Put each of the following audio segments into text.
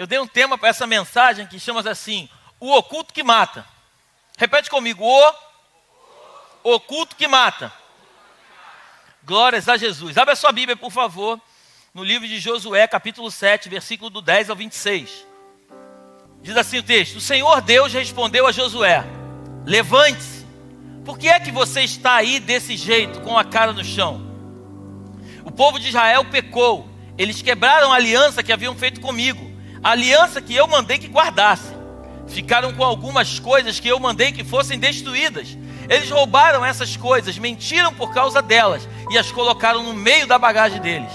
Eu dei um tema para essa mensagem que chama assim, o oculto que mata. Repete comigo, o oculto que mata. Glórias a Jesus. Abre a sua Bíblia, por favor, no livro de Josué, capítulo 7, versículo do 10 ao 26. Diz assim o texto: o Senhor Deus respondeu a Josué: levante-se, por que é que você está aí desse jeito, com a cara no chão? O povo de Israel pecou, eles quebraram a aliança que haviam feito comigo, a aliança que eu mandei que guardassem. Ficaram com algumas coisas que eu mandei que fossem destruídas. Eles roubaram essas coisas, mentiram por causa delas e as colocaram no meio da bagagem deles.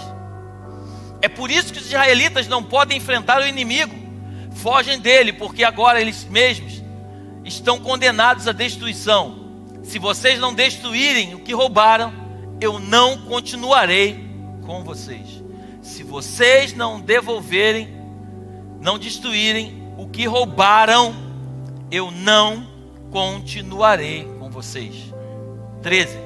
É por isso que os israelitas não podem enfrentar o inimigo. Fogem dele, porque agora eles mesmos estão condenados à destruição. Se vocês não destruírem o que roubaram, eu não continuarei com vocês. Se vocês não devolverem, não destruírem o que roubaram, eu não continuarei com vocês. 13.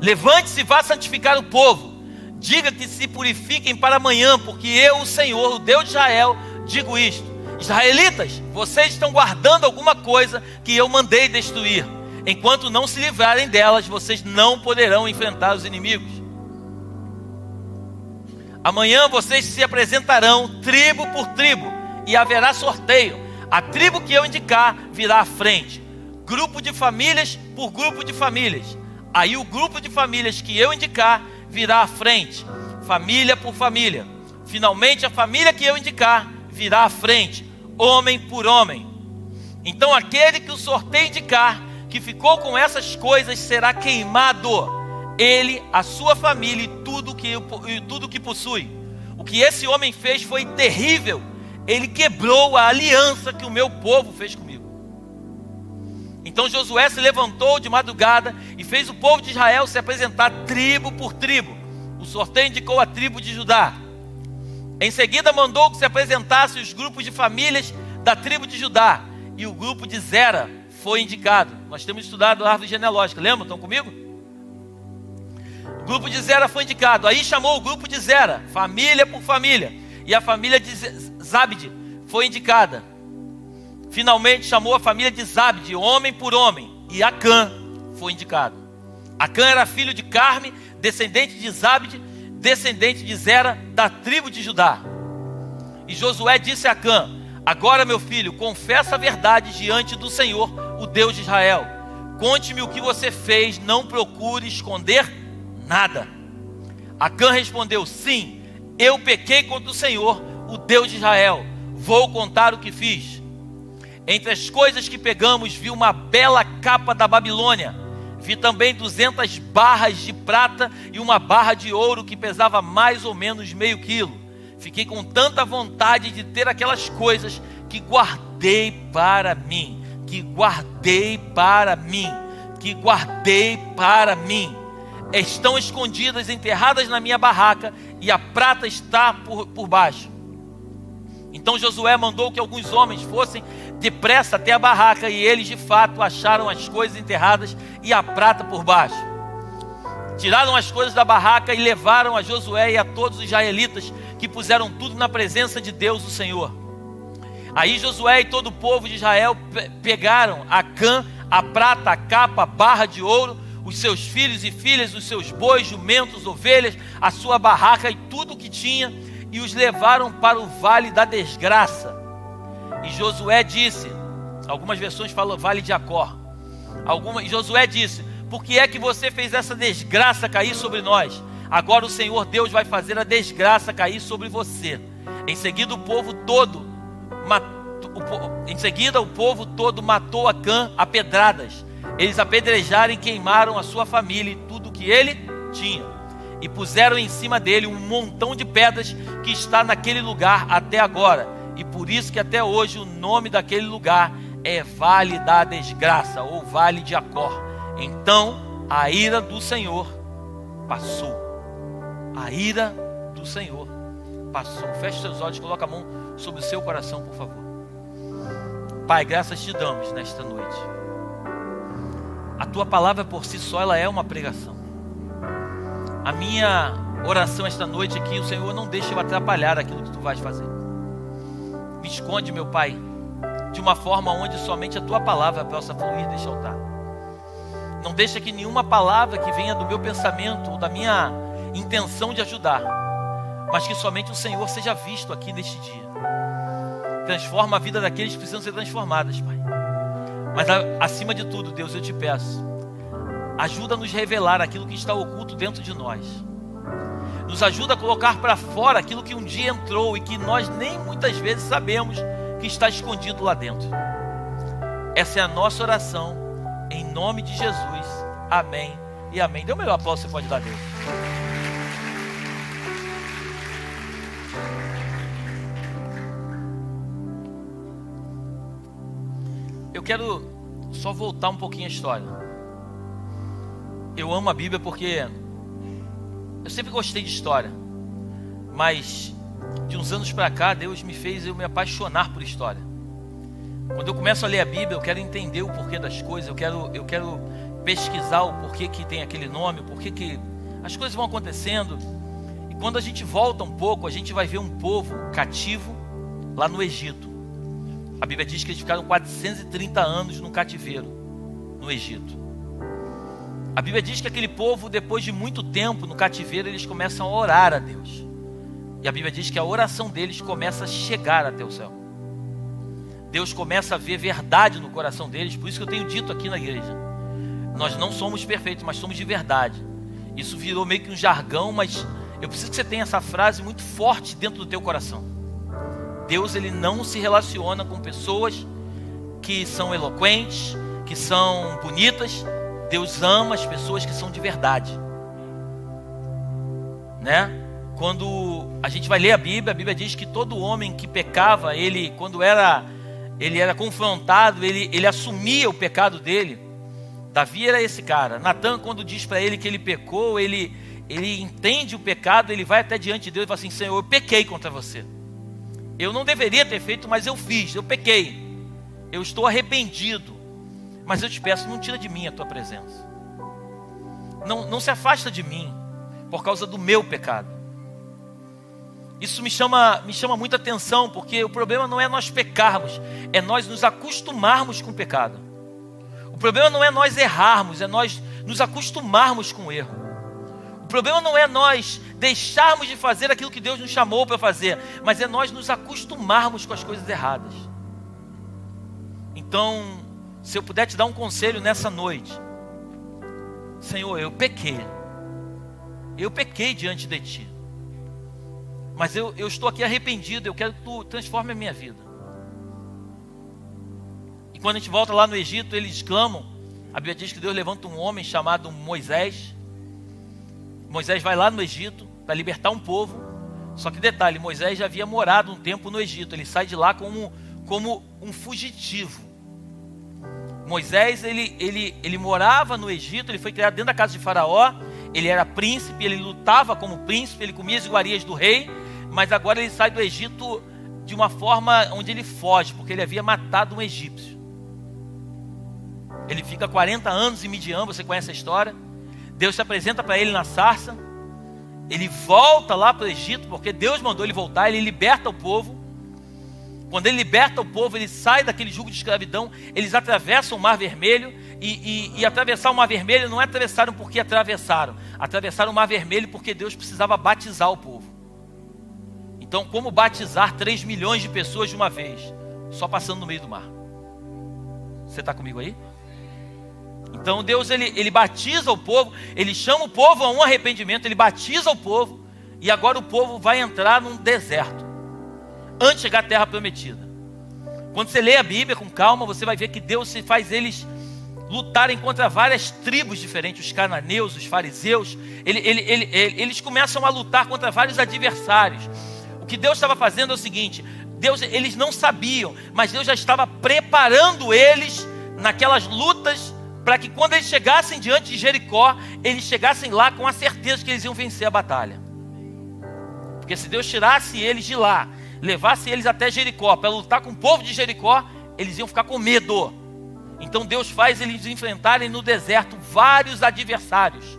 Levante-se e vá santificar o povo. Diga que se purifiquem para amanhã, porque eu, o Senhor, o Deus de Israel, digo isto: israelitas, vocês estão guardando alguma coisa que eu mandei destruir. Enquanto não se livrarem delas, vocês não poderão enfrentar os inimigos. Amanhã vocês se apresentarão tribo por tribo e haverá sorteio. A tribo que eu indicar virá à frente, grupo de famílias por grupo de famílias. Aí o grupo de famílias que eu indicar virá à frente, família por família. Finalmente a família que eu indicar virá à frente, homem por homem. Então aquele que o sorteio indicar, que ficou com essas coisas, será queimado, ele, a sua família e tudo que possui. O que esse homem fez foi terrível. Ele quebrou a aliança que o meu povo fez comigo. Então Josué se levantou de madrugada e fez o povo de Israel se apresentar tribo por tribo. O sorteio indicou a tribo de Judá. Em seguida mandou que se apresentassem os grupos de famílias da tribo de Judá. E o grupo de Zera foi indicado. Nós temos estudado a árvore genealógica, lembram? Estão comigo? O grupo de Zera foi indicado. Aí chamou o grupo de Zera, família por família. E a família de Zabde foi indicada. Finalmente chamou a família de Zabde, homem por homem. E Acã foi indicado. Acã era filho de Carme, descendente de Zabde, descendente de Zera, da tribo de Judá. E Josué disse a Acã: agora, meu filho, confessa a verdade diante do Senhor, o Deus de Israel. Conte-me o que você fez, não procure esconder nada. Acã respondeu: sim, eu pequei contra o Senhor, o Deus de Israel. Vou contar o que fiz. Entre as coisas que pegamos, vi uma bela capa da Babilônia. Vi também 200 barras de prata e uma barra de ouro que pesava mais ou menos meio quilo. Fiquei com tanta vontade de ter aquelas coisas que guardei para mim, Estão escondidas, enterradas na minha barraca, e a prata está por baixo. Então Josué mandou que alguns homens fossem depressa até a barraca, e eles de fato acharam as coisas enterradas e a prata por baixo. Tiraram as coisas da barraca e levaram a Josué e a todos os israelitas, que puseram tudo na presença de Deus, o Senhor. Aí Josué e todo o povo de Israel pegaram Acã, a prata, a capa, a barra de ouro, os seus filhos e filhas, os seus bois, jumentos, ovelhas, a sua barraca e tudo o que tinha, e os levaram para o vale da desgraça. E Josué disse, algumas versões falam vale de Acor. E Josué disse: por que é que você fez essa desgraça cair sobre nós? Agora o Senhor Deus vai fazer a desgraça cair sobre você. Em seguida o povo todo matou Acã a pedradas. Eles apedrejaram e queimaram a sua família e tudo que ele tinha. E puseram em cima dele um montão de pedras que está naquele lugar até agora. E por isso que até hoje o nome daquele lugar é Vale da Desgraça, ou Vale de Acor. Então a ira do Senhor passou. A ira do Senhor passou. Feche seus olhos, coloca a mão sobre o seu coração, por favor. Pai, graças te damos nesta noite. A tua palavra por si só, ela é uma pregação. A minha oração esta noite é que o Senhor não deixe eu atrapalhar aquilo que tu vais fazer. Me esconde, meu Pai, de uma forma onde somente a Tua palavra possa fluir deste altar. Não deixa que nenhuma palavra que venha do meu pensamento ou da minha intenção de ajudar, mas que somente o Senhor seja visto aqui neste dia. Transforma a vida daqueles que precisam ser transformadas, Pai. Mas acima de tudo, Deus, eu te peço, ajuda a nos revelar aquilo que está oculto dentro de nós. Nos ajuda a colocar para fora aquilo que um dia entrou e que nós nem muitas vezes sabemos que está escondido lá dentro. Essa é a nossa oração, em nome de Jesus. Amém e amém. Dê o melhor aplauso que você pode dar a Deus. Eu quero só voltar um pouquinho a história. Eu amo a Bíblia porque eu sempre gostei de história, mas de uns anos para cá Deus me fez eu me apaixonar por história. Quando eu começo a ler a Bíblia, eu quero entender o porquê das coisas, eu quero pesquisar o porquê que tem aquele nome, o porquê que as coisas vão acontecendo. E quando a gente volta um pouco, a gente vai ver um povo cativo lá no Egito. A Bíblia diz que eles ficaram 430 anos no cativeiro no Egito. A Bíblia diz que aquele povo, depois de muito tempo no cativeiro, eles começam a orar a Deus. E a Bíblia diz que a oração deles começa a chegar até o céu. Deus começa a ver verdade no coração deles. Por isso que eu tenho dito aqui na igreja, nós não somos perfeitos, mas somos de verdade. Isso virou meio que um jargão, mas eu preciso que você tenha essa frase muito forte dentro do teu coração. Deus, ele não se relaciona com pessoas que são eloquentes, que são bonitas. Deus ama as pessoas que são de verdade, né? Quando a gente vai ler a Bíblia diz que todo homem que pecava, ele, quando ele era confrontado, ele assumia o pecado dele. Davi era esse cara. Natan, quando diz para ele que ele pecou, ele entende o pecado, ele vai até diante de Deus e fala assim: Senhor, eu pequei contra você. Eu não deveria ter feito, mas eu fiz, eu pequei. Eu estou arrependido. Mas eu te peço, não tira de mim a tua presença. Não se afasta de mim por causa do meu pecado. Isso me chama muita atenção, porque o problema não é nós pecarmos, é nós nos acostumarmos com o pecado. O problema não é nós errarmos, é nós nos acostumarmos com o erro. O problema não é nós deixarmos de fazer aquilo que Deus nos chamou para fazer, mas é nós nos acostumarmos com as coisas erradas. Então, se eu puder te dar um conselho nessa noite: Senhor, eu pequei diante de Ti, mas eu estou aqui arrependido, eu quero que Tu transforme a minha vida. E quando a gente volta lá no Egito, eles clamam. A Bíblia diz que Deus levanta um homem chamado Moisés. Moisés vai lá no Egito para libertar um povo. Só que detalhe, Moisés já havia morado um tempo no Egito. Ele sai de lá como um fugitivo. Moisés, ele morava no Egito, ele foi criado dentro da casa de Faraó, ele era príncipe, ele lutava como príncipe, ele comia as iguarias do rei, mas agora ele sai do Egito de uma forma onde ele foge, porque ele havia matado um egípcio. Ele fica 40 anos em Midian, você conhece a história. Deus se apresenta para ele na sarça, ele volta lá para o Egito, porque Deus mandou ele voltar, ele liberta o povo. Quando ele liberta o povo, ele sai daquele jugo de escravidão, eles atravessam o Mar Vermelho, e atravessar o Mar Vermelho não é atravessaram porque atravessaram o Mar Vermelho porque Deus precisava batizar o povo. Então, como batizar 3 milhões de pessoas de uma vez? Só passando no meio do mar. Você está comigo aí? Então Deus, ele batiza o povo, ele chama o povo a um arrependimento, ele batiza o povo, e agora o povo vai entrar num deserto, antes de chegar à terra prometida. Quando você lê a Bíblia com calma, você vai ver que Deus faz eles lutarem contra várias tribos diferentes, os cananeus, os fariseus, eles começam a lutar contra vários adversários. O que Deus estava fazendo é o seguinte: eles não sabiam, mas Deus já estava preparando eles naquelas lutas, para que quando eles chegassem diante de Jericó, eles chegassem lá com a certeza que eles iam vencer a batalha. Porque se Deus tirasse eles de lá, levasse eles até Jericó, para lutar com o povo de Jericó, eles iam ficar com medo. Então Deus faz eles enfrentarem no deserto vários adversários.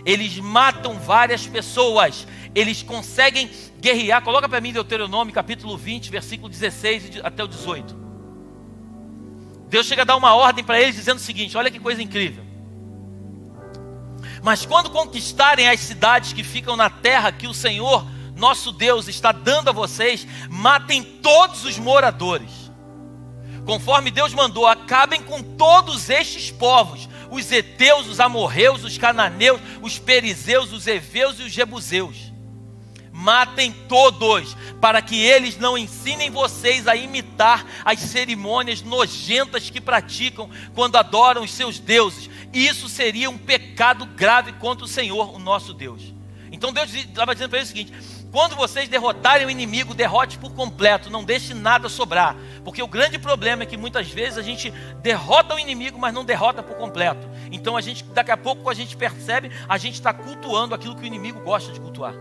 Eles matam várias pessoas, eles conseguem guerrear. Coloca para mim Deuteronômio capítulo 20, versículo 16 até o 18. Deus chega a dar uma ordem para eles dizendo o seguinte, olha que coisa incrível. Mas quando conquistarem as cidades que ficam na terra que o Senhor, nosso Deus, está dando a vocês, matem todos os moradores. Conforme Deus mandou, acabem com todos estes povos, os heteus, os amorreus, os cananeus, os perizeus, os heveus e os jebuseus. Matem todos, para que eles não ensinem vocês a imitar as cerimônias nojentas que praticam quando adoram os seus deuses. Isso seria um pecado grave contra o Senhor, o nosso Deus. Então Deus estava dizendo para eles o seguinte: quando vocês derrotarem o inimigo, derrote por completo, não deixe nada sobrar. Porque o grande problema é que muitas vezes a gente derrota o inimigo, mas não derrota por completo. Então daqui a pouco a gente percebe, a gente está cultuando aquilo que o inimigo gosta de cultuar.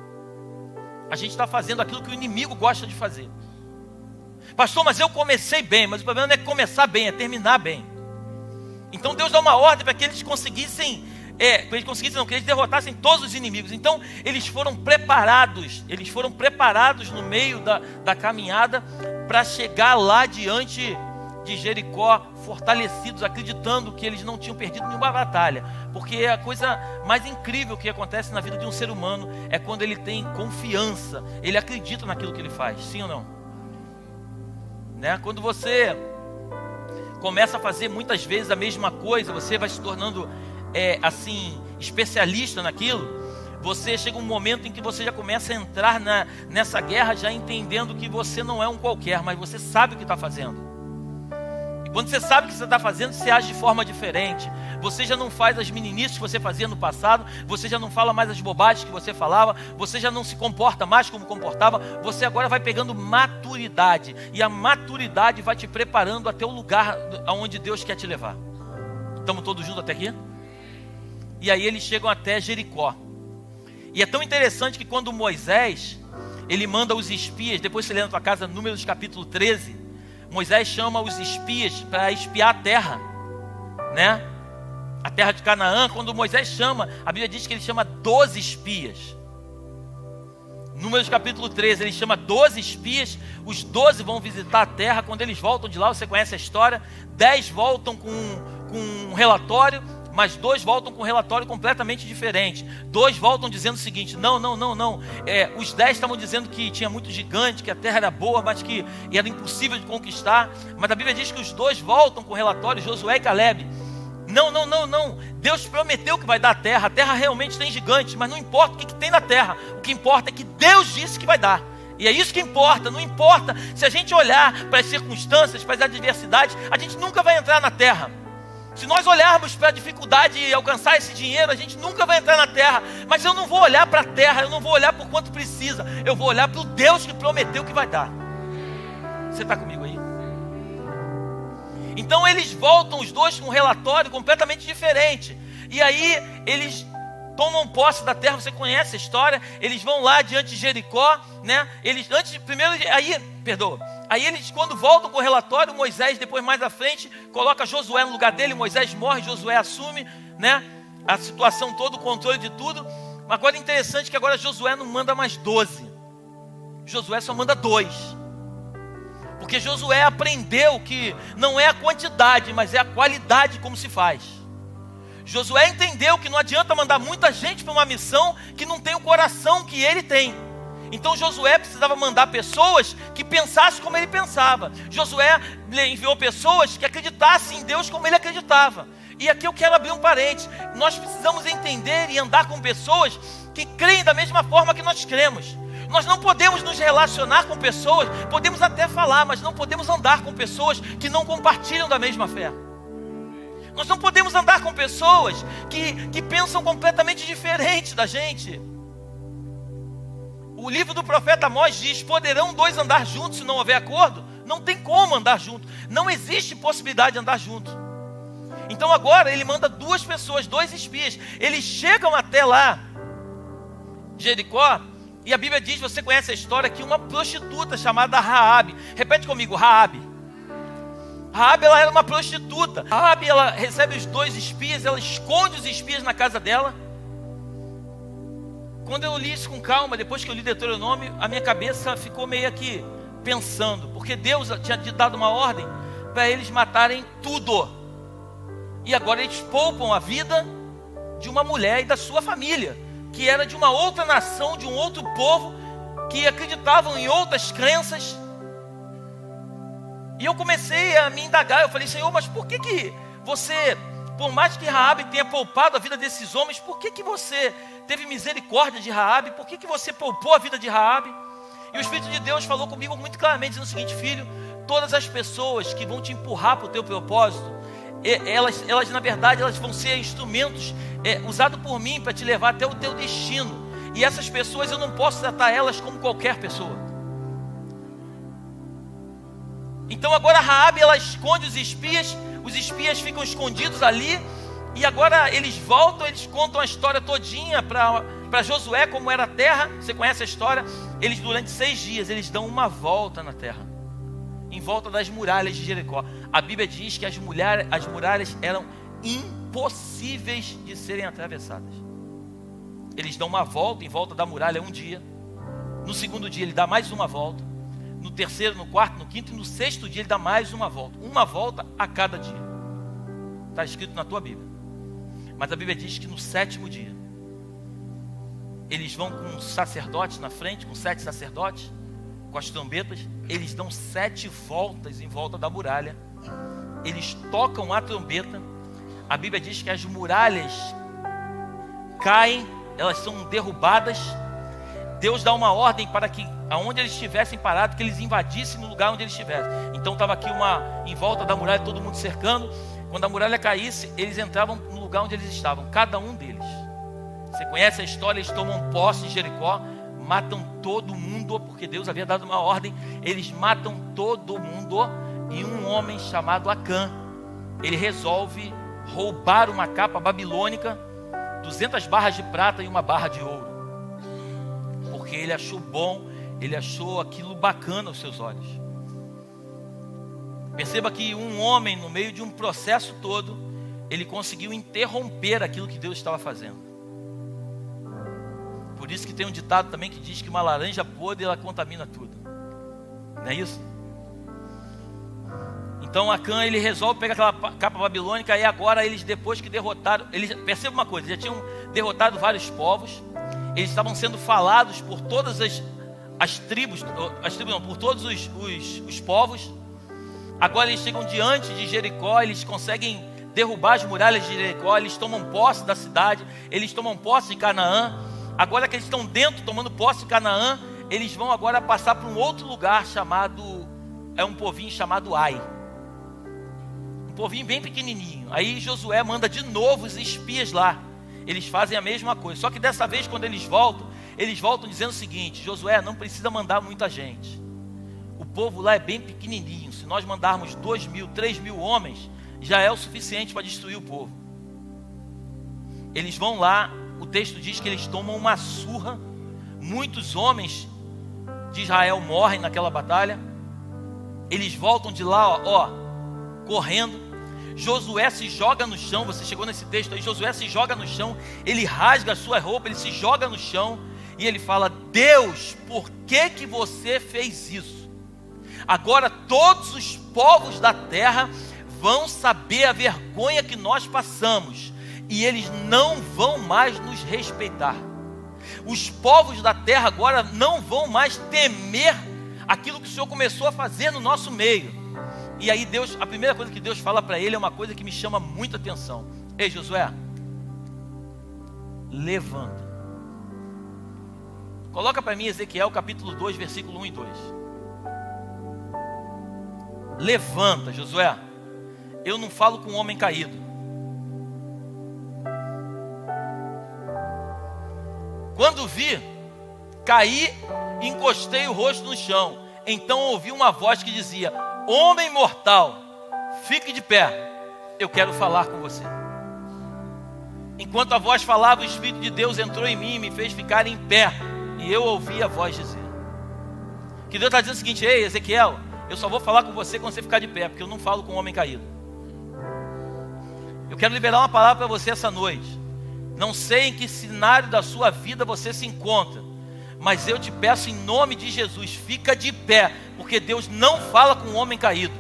A gente está fazendo aquilo que o inimigo gosta de fazer. Pastor, mas eu comecei bem, mas o problema não é começar bem, é terminar bem. Então Deus dá uma ordem para que eles conseguissem, que eles derrotassem todos os inimigos. Então eles foram preparados no meio da caminhada para chegar lá diante de Jericó, fortalecidos, acreditando que eles não tinham perdido nenhuma batalha. Porque a coisa mais incrível que acontece na vida de um ser humano é quando ele tem confiança, ele acredita naquilo que ele faz, sim ou não? Né? Quando você começa a fazer muitas vezes a mesma coisa, você vai se tornando especialista naquilo. Você chega um momento em que você já começa a entrar nessa guerra já entendendo que você não é um qualquer, mas você sabe o que está fazendo. E quando você sabe o que você está fazendo, você age de forma diferente. Você já não faz as meninices que você fazia no passado, você já não fala mais as bobagens que você falava, você já não se comporta mais como comportava, você agora vai pegando maturidade, e a maturidade vai te preparando até o lugar aonde Deus quer te levar. Estamos todos juntos até aqui? E aí eles chegam até Jericó. E é tão interessante que quando Moisés, ele manda os espias, depois você lê na tua casa, Números capítulo 13, Moisés chama os espias para espiar a terra, né? A terra de Canaã. Quando Moisés chama, a Bíblia diz que ele chama 12 espias. Números capítulo 13, ele chama 12 espias, os 12 vão visitar a terra. Quando eles voltam de lá, você conhece a história, 10 voltam com um relatório, mas 2 voltam com um relatório completamente diferente. 2 voltam dizendo o seguinte: não. Os 10 estavam dizendo que tinha muito gigante, que a terra era boa, mas que era impossível de conquistar. Mas a Bíblia diz que os 2 voltam com o relatório, Josué e Caleb. Não. Deus prometeu que vai dar a terra realmente tem gigantes, mas não importa o que tem na terra. O que importa é que Deus disse que vai dar. E é isso que importa. Não importa se a gente olhar para as circunstâncias, para as adversidades, a gente nunca vai entrar na terra. Se nós olharmos para a dificuldade e alcançar esse dinheiro, a gente nunca vai entrar na terra. Mas eu não vou olhar para a terra, eu não vou olhar por quanto precisa. Eu vou olhar para o Deus que prometeu que vai dar. Você está comigo aí? Então eles voltam os 2 com um relatório completamente diferente. E aí eles tomam posse da terra, você conhece a história. Eles vão lá diante de Jericó, né? Aí eles, quando voltam com o relatório, Moisés, depois mais à frente, coloca Josué no lugar dele. Moisés morre, Josué assume, né, a situação toda, o controle de tudo. Mas agora é interessante que agora Josué não manda mais 12. Josué só manda 2. Porque Josué aprendeu que não é a quantidade, mas é a qualidade como se faz. Josué entendeu que não adianta mandar muita gente para uma missão que não tem o coração que ele tem. Então Josué precisava mandar pessoas que pensassem como ele pensava. Josué enviou pessoas que acreditassem em Deus como ele acreditava. E aqui eu quero abrir um parênteses. Nós precisamos entender e andar com pessoas que creem da mesma forma que nós cremos. Nós não podemos nos relacionar com pessoas, podemos até falar, mas não podemos andar com pessoas que não compartilham da mesma fé. Nós não podemos andar com pessoas que pensam completamente diferente da gente. O livro do profeta Amós diz: poderão 2 andar juntos se não houver acordo? Não tem como andar junto. Não existe possibilidade de andar junto. Então agora ele manda 2 pessoas, 2 espias. Eles chegam até lá, Jericó, e a Bíblia diz, você conhece a história, que uma prostituta chamada Raabe. Repete comigo, Raabe. Raabe, ela era uma prostituta. Raabe, ela recebe os 2 espias, ela esconde os espias na casa dela. quando eu li isso com calma, depois que eu li Deuteronômio, a minha cabeça ficou meio que pensando, porque Deus tinha dado uma ordem para eles matarem tudo, e agora eles poupam a vida de uma mulher e da sua família, que era de uma outra nação, de um outro povo, que acreditavam em outras crenças. E eu comecei a me indagar, eu falei: Senhor, mas por que você, por mais que Raabe tenha poupado a vida desses homens, por que você teve misericórdia de Raabe? Por que você poupou a vida de Raabe? E o Espírito de Deus falou comigo muito claramente, dizendo o seguinte: filho, todas as pessoas que vão te empurrar para o teu propósito, elas na verdade, elas vão ser instrumentos usados por mim para te levar até o teu destino. E essas pessoas eu não posso tratar elas como qualquer pessoa. Então agora Raabe, ela esconde os espias ficam escondidos ali, e agora eles voltam, eles contam a história todinha para Josué, como era a terra. Você conhece a história? Eles durante 6 dias, eles dão uma volta na terra, em volta das muralhas de Jericó. A Bíblia diz que as muralhas eram impossíveis de serem atravessadas. Eles dão uma volta em volta da muralha um dia, no segundo dia ele dá mais uma volta, no terceiro, no quarto, no quinto e no sexto dia ele dá mais uma volta a cada dia. Está escrito na tua Bíblia. Mas a Bíblia diz que no 7º dia eles vão com os sacerdotes na frente, com 7 sacerdotes, com as trombetas. Eles dão 7 voltas em volta da muralha. Eles tocam a trombeta. A Bíblia diz que as muralhas caem, elas são derrubadas. Deus dá uma ordem para que aonde eles estivessem parados, que eles invadissem no lugar onde eles estivessem. Então estava aqui em volta da muralha, todo mundo cercando. Quando a muralha caísse, eles entravam no lugar onde eles estavam, cada um deles. Você conhece a história? Eles tomam posse de Jericó, matam todo mundo, porque Deus havia dado uma ordem. Eles matam todo mundo, e um homem chamado Acã, ele resolve roubar uma capa babilônica, 200 barras de prata e uma barra de ouro, porque ele achou bom, ele achou aquilo bacana aos seus olhos. Perceba que um homem, no meio de um processo todo, ele conseguiu interromper aquilo que Deus estava fazendo. Por isso que tem um ditado também que diz que uma laranja podre, ela contamina tudo. Não é isso? Então Acã, ele resolve pegar aquela capa babilônica, e agora eles, depois que derrotaram, perceba uma coisa, eles já tinham derrotado vários povos, eles estavam sendo falados por todas as tribos, por todos os povos. Agora eles chegam diante de Jericó, eles conseguem derrubar as muralhas de Jericó, eles tomam posse da cidade, eles tomam posse de Canaã. Agora que eles estão dentro, tomando posse de Canaã, eles vão agora passar para um outro lugar chamado, um povinho chamado Ai. Um povinho bem pequenininho. Aí Josué manda de novo os espias lá. Eles fazem a mesma coisa, só que dessa vez quando eles voltam dizendo o seguinte: Josué, não precisa mandar muita gente. O povo lá é bem pequenininho. Se nós mandarmos 2.000, 3.000 homens, já é o suficiente para destruir o povo. Eles vão lá, o texto diz que eles tomam uma surra. Muitos homens de Israel morrem naquela batalha. Eles voltam de lá, correndo. Josué se joga no chão. Você chegou nesse texto aí, Josué se joga no chão. Ele rasga a sua roupa, ele se joga no chão. E ele fala: Deus, por que você fez isso? Agora todos os povos da terra vão saber a vergonha que nós passamos, e eles não vão mais nos respeitar. Os povos da terra agora não vão mais temer aquilo que o Senhor começou a fazer no nosso meio. E aí Deus, a primeira coisa que Deus fala para ele é uma coisa que me chama muita atenção: ei Josué, levanta. Coloca para mim Ezequiel capítulo 2, versículo 1 e 2. Levanta, Josué. Eu não falo com um homem caído. Quando vi, caí e encostei o rosto no chão. Então ouvi uma voz que dizia: homem mortal, fique de pé, eu quero falar com você. Enquanto a voz falava, o Espírito de Deus entrou em mim e me fez ficar em pé. E eu ouvi a voz dizer. Que Deus está dizendo o seguinte: ei Ezequiel, eu só vou falar com você quando você ficar de pé, porque eu não falo com um homem caído. Eu quero liberar uma palavra para você essa noite. Não sei em que cenário da sua vida você se encontra, mas eu te peço em nome de Jesus, fica de pé, porque Deus não fala com um homem caído.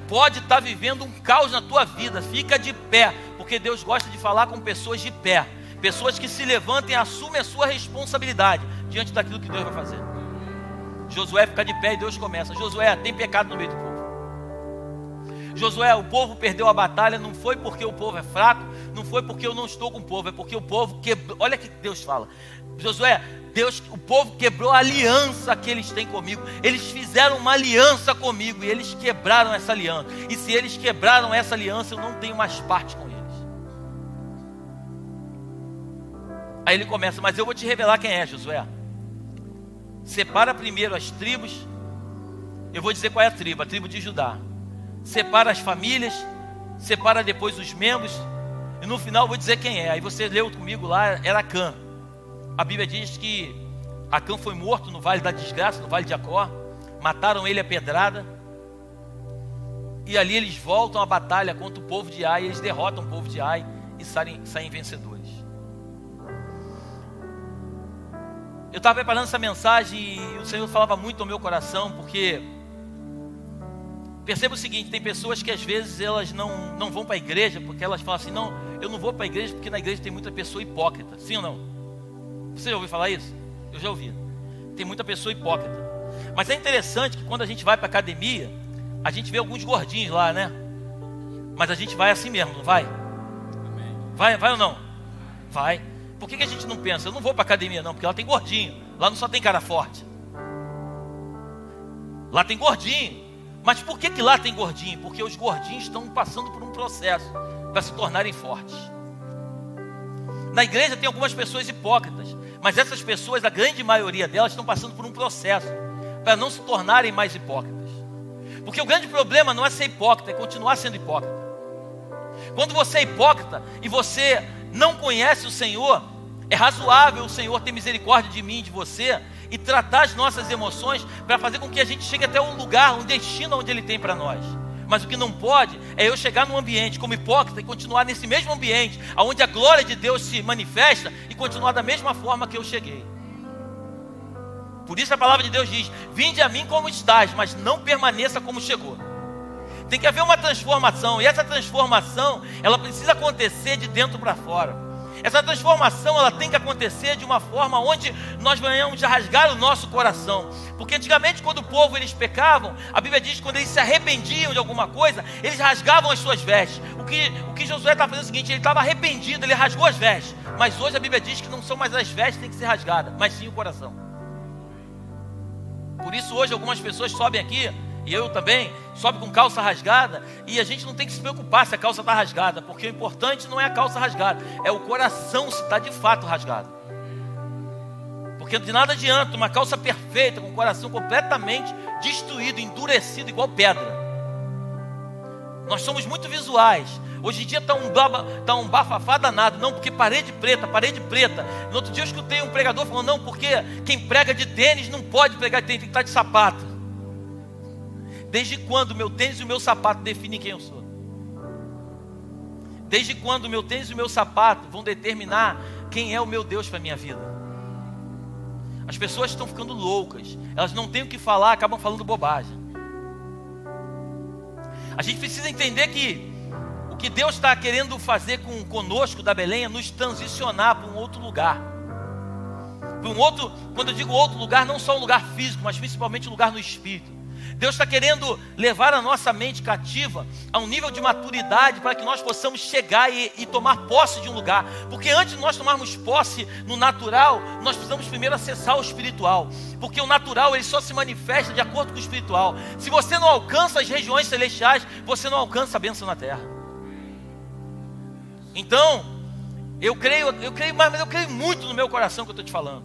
Pode estar vivendo um caos na tua vida, fica de pé, porque Deus gosta de falar com pessoas de pé, pessoas que se levantem e assumem a sua responsabilidade diante daquilo que Deus vai fazer. Josué fica de pé e Deus começa: Josué, tem pecado no meio do povo. Josué, o povo perdeu a batalha, não foi porque o povo é fraco, não foi porque eu não estou com o povo, é porque o povo quebrou. Olha o que Deus fala: Josué, o povo quebrou a aliança que eles têm comigo. Eles fizeram uma aliança comigo e eles quebraram essa aliança. E se eles quebraram essa aliança, eu não tenho mais parte com eles. Aí ele começa: mas eu vou te revelar quem é, Josué. Separa primeiro as tribos. Eu vou dizer qual é a tribo de Judá. Separa as famílias, separa depois os membros, e no final eu vou dizer quem é. Aí você leu comigo lá, era Acã. A Bíblia diz que Acã foi morto no Vale da Desgraça, no Vale de Jacó. Mataram ele a pedrada. E ali eles voltam à batalha contra o povo de Ai. Eles derrotam o povo de Ai e saem vencedores. Eu estava preparando essa mensagem e o Senhor falava muito ao meu coração, porque perceba o seguinte: tem pessoas que às vezes elas não vão para a igreja, porque elas falam assim: não, eu não vou para a igreja porque na igreja tem muita pessoa hipócrita. Sim ou não? Você já ouviu falar isso? Eu já ouvi. Tem muita pessoa hipócrita. Mas é interessante que quando a gente vai para a academia, a gente vê alguns gordinhos lá, né? Mas a gente vai assim mesmo, não vai? Vai ou não? Vai. Por que a gente não pensa: eu não vou para a academia não, porque lá tem gordinho. Lá não só tem cara forte. Lá tem gordinho. Mas por que lá tem gordinho? Porque os gordinhos estão passando por um processo para se tornarem fortes. Na igreja tem algumas pessoas hipócritas, mas essas pessoas, a grande maioria delas, estão passando por um processo para não se tornarem mais hipócritas. Porque o grande problema não é ser hipócrita, é continuar sendo hipócrita. Quando você é hipócrita e você não conhece o Senhor, é razoável o Senhor ter misericórdia de mim e de você e tratar as nossas emoções para fazer com que a gente chegue até um lugar, um destino onde Ele tem para nós. Mas o que não pode é eu chegar num ambiente como hipócrita e continuar nesse mesmo ambiente, onde a glória de Deus se manifesta, e continuar da mesma forma que eu cheguei. Por isso a palavra de Deus diz: vinde a mim como estás, mas não permaneça como chegou. Tem que haver uma transformação, e essa transformação, ela precisa acontecer de dentro para fora. Essa transformação, ela tem que acontecer de uma forma onde nós venhamos a rasgar o nosso coração. Porque antigamente, quando o povo eles pecavam, a Bíblia diz que quando eles se arrependiam de alguma coisa, eles rasgavam as suas vestes. O que Josué estava fazendo é o seguinte: ele estava arrependido, ele rasgou as vestes. Mas hoje a Bíblia diz que não são mais as vestes que tem que ser rasgadas, mas sim o coração. Por isso hoje algumas pessoas sobem aqui, e eu também, sobe com calça rasgada, e a gente não tem que se preocupar se a calça está rasgada, porque o importante não é a calça rasgada, é o coração se está de fato rasgado. Porque de nada adianta uma calça perfeita, com o coração completamente destruído, endurecido, igual pedra. Nós somos muito visuais. Hoje em dia está um bafafá danado. Não, porque parede preta. No outro dia eu escutei um pregador falando: não, porque quem prega de tênis não pode pregar de tênis, tem que estar de sapato. Desde quando o meu tênis e o meu sapato definem quem eu sou? Desde quando o meu tênis e o meu sapato vão determinar quem é o meu Deus para a minha vida? As pessoas estão ficando loucas, elas não têm o que falar, acabam falando bobagem. A gente precisa entender que o que Deus está querendo fazer conosco da Belém é nos transicionar para um outro lugar. Para um outro, quando eu digo outro lugar, não só um lugar físico, mas principalmente um lugar no espírito. Deus está querendo levar a nossa mente cativa a um nível de maturidade para que nós possamos chegar e tomar posse de um lugar. Porque antes de nós tomarmos posse no natural, nós precisamos primeiro acessar o espiritual. Porque o natural ele só se manifesta de acordo com o espiritual. Se você não alcança as regiões celestiais, você não alcança a bênção na terra. Então, eu creio muito no meu coração que eu estou te falando.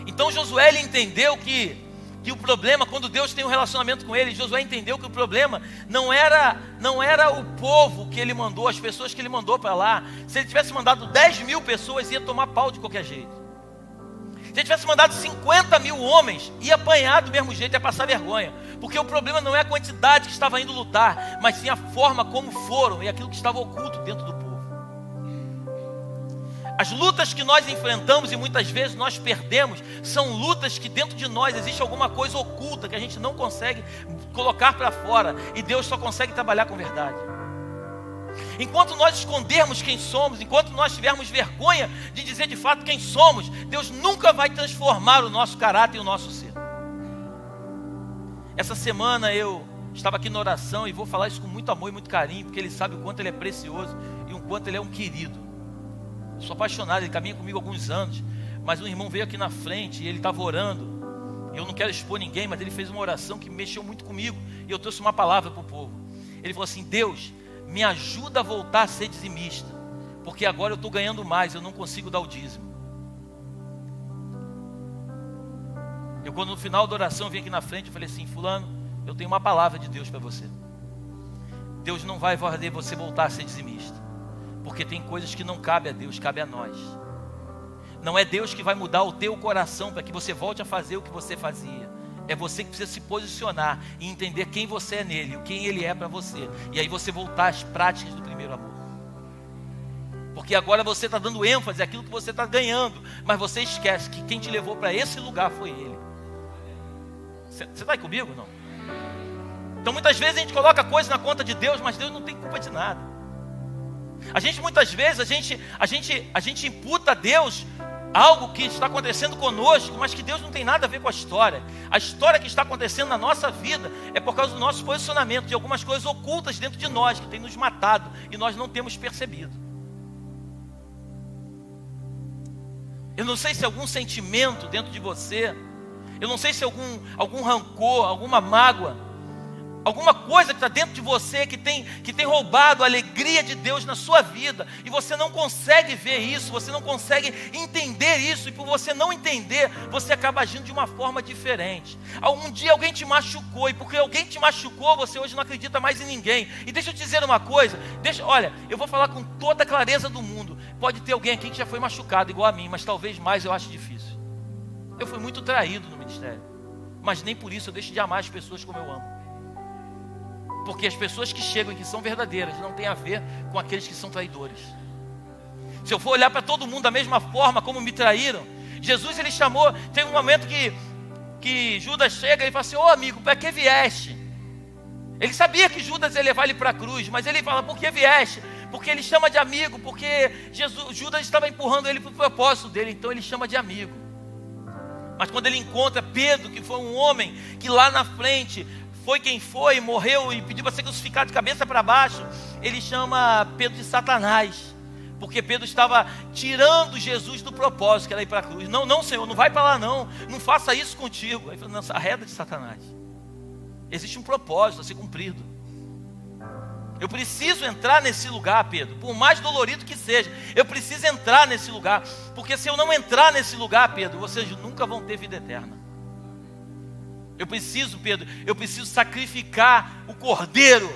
Então Josué ele entendeu que o problema, quando Deus tem um relacionamento com ele, Josué entendeu que o problema não era o povo que ele mandou, as pessoas que ele mandou para lá. Se ele tivesse mandado 10 mil pessoas, ia tomar pau de qualquer jeito. Se ele tivesse mandado 50 mil homens, ia apanhar do mesmo jeito, ia passar vergonha. Porque o problema não é a quantidade que estava indo lutar, mas sim a forma como foram e aquilo que estava oculto dentro do povo. As lutas que nós enfrentamos e muitas vezes nós perdemos, são lutas que dentro de nós existe alguma coisa oculta que a gente não consegue colocar para fora, e Deus só consegue trabalhar com verdade. Enquanto nós escondermos quem somos, enquanto nós tivermos vergonha de dizer de fato quem somos, Deus nunca vai transformar o nosso caráter e o nosso ser. Essa semana eu estava aqui na oração, e vou falar isso com muito amor e muito carinho, porque Ele sabe o quanto Ele é precioso e o quanto Ele é um querido. Eu sou apaixonado, ele caminha comigo há alguns anos, mas um irmão veio aqui na frente e ele estava orando. Eu não quero expor ninguém, mas ele fez uma oração que mexeu muito comigo, e eu trouxe uma palavra para o povo. Ele falou assim: Deus, me ajuda a voltar a ser dizimista, porque agora eu estou ganhando mais, eu não consigo dar o dízimo. Eu, quando no final da oração eu vim aqui na frente, eu falei assim: fulano, eu tenho uma palavra de Deus para você. Deus não vai fazer você voltar a ser dizimista, porque tem coisas que não cabe a Deus, cabe a nós. Não é Deus que vai mudar o teu coração para que você volte a fazer o que você fazia. É você que precisa se posicionar e entender quem você é nele, quem ele é para você. E aí você voltar às práticas do primeiro amor. Porque agora você está dando ênfase àquilo que você está ganhando, mas você esquece que quem te levou para esse lugar foi ele. Você está aí comigo ou não? Então muitas vezes a gente coloca coisa na conta de Deus, mas Deus não tem culpa de nada. A gente muitas vezes, a gente imputa a Deus algo que está acontecendo conosco, mas que Deus não tem nada a ver com a história. A história que está acontecendo na nossa vida é por causa do nosso posicionamento, de algumas coisas ocultas dentro de nós, que tem nos matado, e nós não temos percebido. Eu não sei se algum sentimento dentro de você, eu não sei se algum rancor, alguma mágoa, alguma coisa que está dentro de você que tem roubado a alegria de Deus na sua vida, e você não consegue ver isso, você não consegue entender isso, e por você não entender, você acaba agindo de uma forma diferente. Um dia alguém te machucou, e porque alguém te machucou, você hoje não acredita mais em ninguém. E deixa eu te dizer uma coisa, olha, eu vou falar com toda a clareza do mundo. Pode ter alguém aqui que já foi machucado igual a mim, mas talvez mais eu acho difícil. Eu fui muito traído no ministério, mas nem por isso eu deixo de amar as pessoas como eu amo. Porque as pessoas que chegam e que são verdadeiras não tem a ver com aqueles que são traidores. Se eu for olhar para todo mundo da mesma forma como me traíram, Jesus, ele chamou, tem um momento que Judas chega e fala assim: ô amigo, para que vieste? Ele sabia que Judas ia levar ele para a cruz, mas ele fala: por que vieste? Porque ele chama de amigo, porque Judas estava empurrando ele para o propósito dele, então ele chama de amigo. Mas quando ele encontra Pedro, que foi um homem que lá na frente foi quem foi, morreu e pediu para ser crucificado de cabeça para baixo, ele chama Pedro de Satanás, porque Pedro estava tirando Jesus do propósito, que era ir para a cruz. Não, Senhor, não vai para lá não faça isso contigo. Aí ele falou: não, arreda de Satanás, existe um propósito a ser cumprido. Eu preciso entrar nesse lugar, Pedro, por mais dolorido que seja, eu preciso entrar nesse lugar, porque se eu não entrar nesse lugar, Pedro, vocês nunca vão ter vida eterna. Eu preciso, Pedro, sacrificar o cordeiro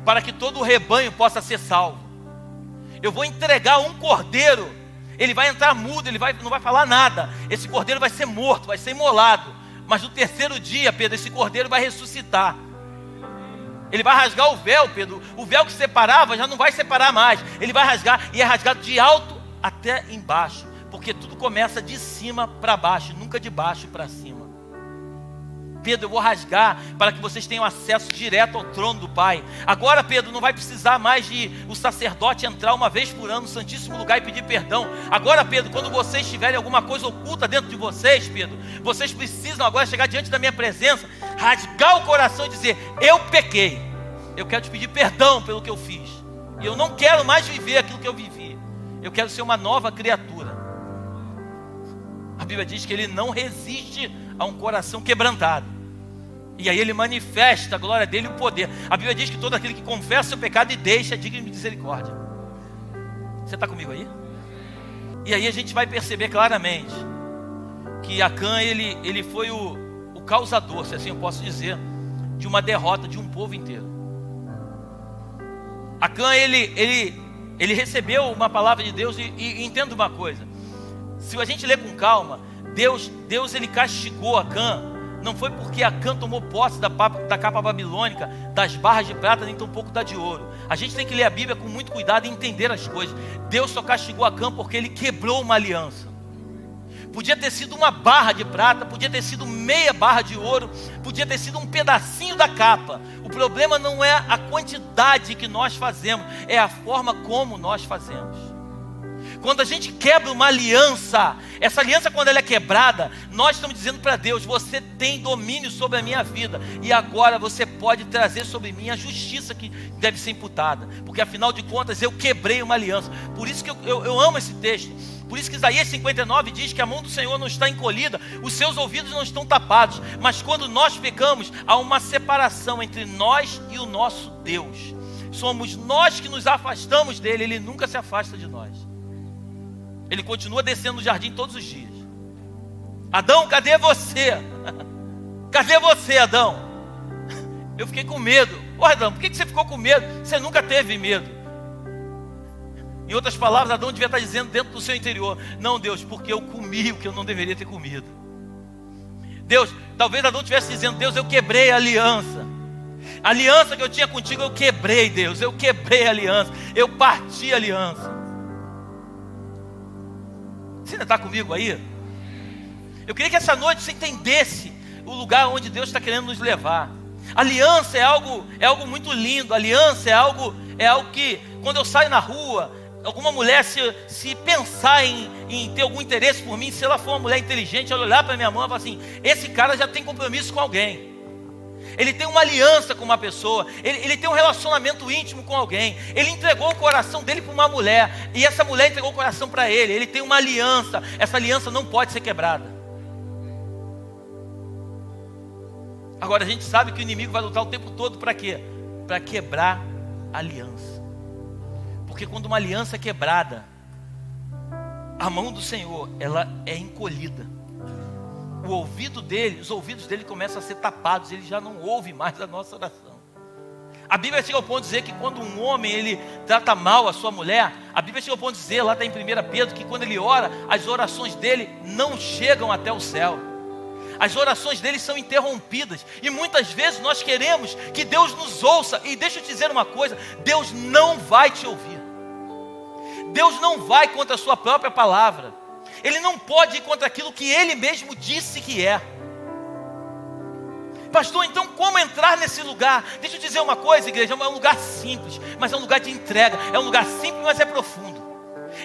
para que todo o rebanho possa ser salvo. Eu vou entregar um cordeiro, ele vai entrar mudo, não vai falar nada. Esse cordeiro vai ser morto, vai ser imolado. Mas no terceiro dia, Pedro, esse cordeiro vai ressuscitar. Ele vai rasgar o véu, Pedro. O véu que separava já não vai separar mais. Ele vai rasgar, e é rasgado de alto até embaixo. Porque tudo começa de cima para baixo, nunca de baixo para cima. Pedro, eu vou rasgar para que vocês tenham acesso direto ao trono do Pai. Agora, Pedro, não vai precisar mais de o sacerdote entrar uma vez por ano no Santíssimo Lugar e pedir perdão. Agora, Pedro, quando vocês tiverem alguma coisa oculta dentro de vocês, Pedro, vocês precisam agora chegar diante da minha presença, rasgar o coração e dizer: eu pequei, eu quero te pedir perdão pelo que eu fiz, e eu não quero mais viver aquilo que eu vivi, eu quero ser uma nova criatura. A Bíblia diz que ele não resiste a um coração quebrantado. E aí ele manifesta a glória dele e o poder. A Bíblia diz que todo aquele que confessa o seu pecado e deixa é digno de misericórdia. Você está comigo aí? E aí a gente vai perceber claramente que Acã, ele foi o causador, se assim eu posso dizer, de uma derrota de um povo inteiro. Acã, ele recebeu uma palavra de Deus e entenda uma coisa. Se a gente ler com calma, Deus ele castigou Acã Não foi porque Acã tomou posse da capa babilônica, das barras de prata, nem tampouco da de ouro. A gente tem que ler a Bíblia com muito cuidado e entender as coisas. Deus só castigou Acã porque ele quebrou uma aliança. Podia ter sido uma barra de prata, podia ter sido meia barra de ouro, podia ter sido um pedacinho da capa. O problema não é a quantidade que nós fazemos, é a forma como nós fazemos. Quando a gente quebra uma aliança, essa aliança, quando ela é quebrada, nós estamos dizendo para Deus: você tem domínio sobre a minha vida, e agora você pode trazer sobre mim a justiça que deve ser imputada, porque afinal de contas eu quebrei uma aliança. Por isso que eu amo esse texto. Por isso que Isaías 59 diz que a mão do Senhor não está encolhida, os seus ouvidos não estão tapados. Mas quando nós pecamos, há uma separação entre nós e o nosso Deus. Somos nós que nos afastamos dele, ele nunca se afasta de nós. Ele continua descendo no jardim todos os dias. Adão, cadê você? Cadê você, Adão? Eu fiquei com medo. Ô Adão, por que você ficou com medo? Você nunca teve medo. Em outras palavras, Adão devia estar dizendo dentro do seu interior: não, Deus, porque eu comi o que eu não deveria ter comido. Deus, talvez Adão estivesse dizendo: Deus, eu quebrei a aliança. A aliança que eu tinha contigo eu quebrei, Deus. Eu quebrei a aliança. Eu parti a aliança. Você ainda está comigo aí? Eu queria que essa noite você entendesse o lugar onde Deus está querendo nos levar. Aliança é algo muito lindo. Aliança é algo que, quando eu saio na rua, alguma mulher se pensar em ter algum interesse por mim, se ela for uma mulher inteligente, ela olhar para minha mão e falar assim: esse cara já tem compromisso com alguém. Ele tem uma aliança com uma pessoa, ele tem um relacionamento íntimo com alguém. Ele entregou o coração dele para uma mulher, e essa mulher entregou o coração para ele. Ele tem uma aliança, essa aliança não pode ser quebrada. Agora a gente sabe que o inimigo vai lutar o tempo todo para quê? Para quebrar a aliança. Porque quando uma aliança é quebrada, a mão do Senhor, ela é encolhida. Os ouvidos dele começam a ser tapados, ele já não ouve mais a nossa oração. A Bíblia chega ao ponto de dizer que quando um homem ele trata mal a sua mulher, a Bíblia chega ao ponto de dizer, lá está em 1 Pedro, que quando ele ora, as orações dele não chegam até o céu. As orações dele são interrompidas. E muitas vezes nós queremos que Deus nos ouça. E deixa eu te dizer uma coisa: Deus não vai te ouvir. Deus não vai contra a sua própria palavra. Ele não pode ir contra aquilo que Ele mesmo disse que é. Pastor, então como entrar nesse lugar? Deixa eu dizer uma coisa, igreja: é um lugar simples, mas é um lugar de entrega. É um lugar simples, mas é profundo.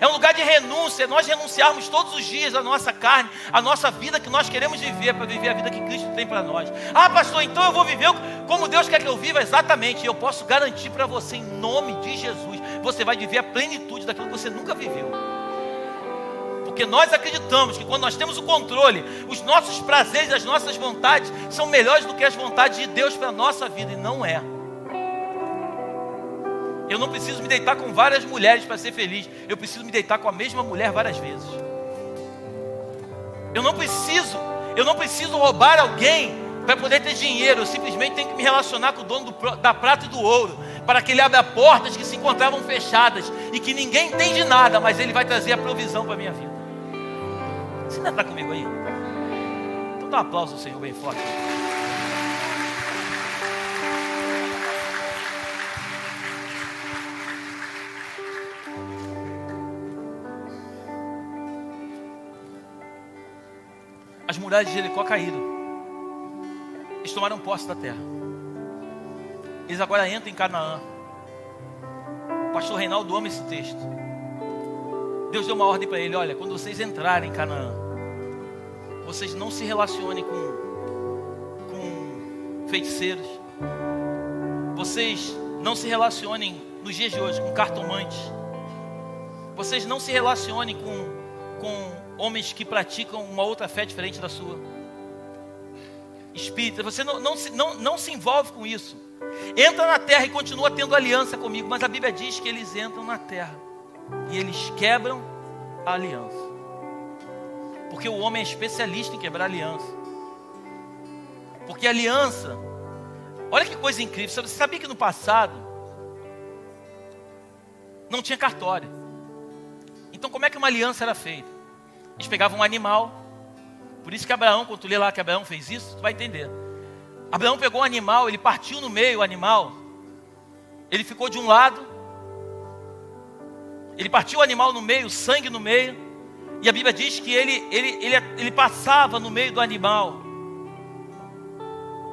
É um lugar de renúncia. Nós renunciarmos todos os dias a nossa carne, a nossa vida que nós queremos viver, para viver a vida que Cristo tem para nós. Ah, pastor, então eu vou viver como Deus quer que eu viva. Exatamente. E eu posso garantir para você, em nome de Jesus, você vai viver a plenitude daquilo que você nunca viveu. Porque nós acreditamos que quando nós temos o controle, os nossos prazeres, as nossas vontades são melhores do que as vontades de Deus para a nossa vida. E não é. Eu não preciso me deitar com várias mulheres para ser feliz. Eu preciso me deitar com a mesma mulher várias vezes. Eu não preciso roubar alguém para poder ter dinheiro. Eu simplesmente tenho que me relacionar com o dono da prata e do ouro, para que ele abra portas que se encontravam fechadas e que ninguém entende nada, mas ele vai trazer a provisão para a minha vida. Você ainda está comigo aí? Então dá um aplauso ao Senhor bem forte. As muralhas de Jericó caíram. Eles tomaram posse da terra. Eles agora entram em Canaã. O pastor Reinaldo ama esse texto. Deus deu uma ordem para ele: olha, quando vocês entrarem em Canaã, vocês não se relacionem com feiticeiros. Vocês não se relacionem nos dias de hoje com cartomantes. Vocês não se relacionem com homens que praticam uma outra fé diferente da sua. Espírita, você não se envolve com isso. Entra na terra e continua tendo aliança comigo. Mas a Bíblia diz que eles entram na terra e eles quebram a aliança. Porque o homem é especialista em quebrar aliança. Porque a aliança, olha que coisa incrível. Você sabia que no passado não tinha cartório? Então como é que uma aliança era feita? Eles pegavam um animal, Por isso que Abraão, quando tu lê lá que Abraão fez isso, tu vai entender. Abraão pegou um animal, ele partiu no meio o animal. Ele ficou de um lado. Ele partiu o animal no meio, o sangue no meio. E a Bíblia diz que ele passava no meio do animal.